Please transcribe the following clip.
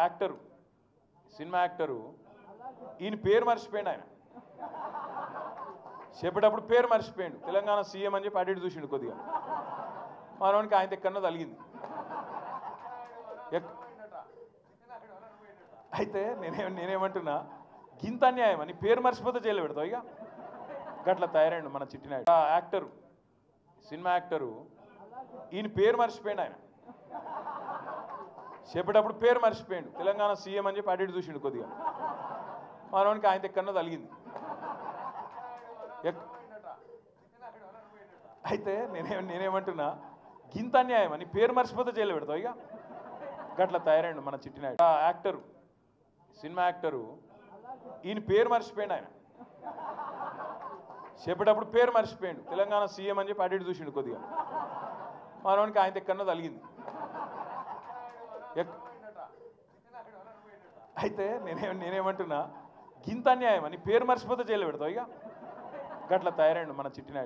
Actor cinema actor ఈయన పేరు మర్చిపోయాడు. ఆయన చెప్పేటప్పుడు పేరు మర్చిపోయాడు. తెలంగాణ సీఎం అని చెప్పి అడిగి చూసిండు కొద్దిగా. మనోనికి ఆయన ఎక్కడో తలిగింది. అయితే నేనేమంటున్నా, గింత అన్యాయం అని పేరు మర్చిపోతే జైలు పెడతావు. ఇక గట్లా తయారైండు మన చిట్టినాయుడు. యాక్టరు సినిమా యాక్టరు ఈయన పేరు మర్చిపోయాడు. ఆయన చెప్పేటప్పుడు పేరు మర్చిపోయాడు. తెలంగాణ సీఎం అని చెప్పి అడిగి చూసిండు కొద్దిగా. మనోనికి ఆయన ఎక్కడో తలిగింది. అయితే నేనేమంటున్నా, గింత అన్యాయం అని పేరు మర్చిపోతే జైలు పెడతావు. ఇక గట్లా తయారైండు మన చిట్టినాయుడు. యాక్టరు సినిమా యాక్టరు ఈయన పేరు మర్చిపోయాడు. ఆయన చెప్పేటప్పుడు పేరు మర్చిపోయాడు. తెలంగాణ సీఎం అని చెప్పి అడిగి చూసిండు కొద్దిగా. మనోనికి ఆయన ఎక్కడో తలిగింది. అయితే నేనేమంటున్నా, గింత అన్యాయం అని పేరు మర్చిపోతే జైలు పెడతావు. ఇక గట్లా తయారైండు మన చిట్టినాయుడు.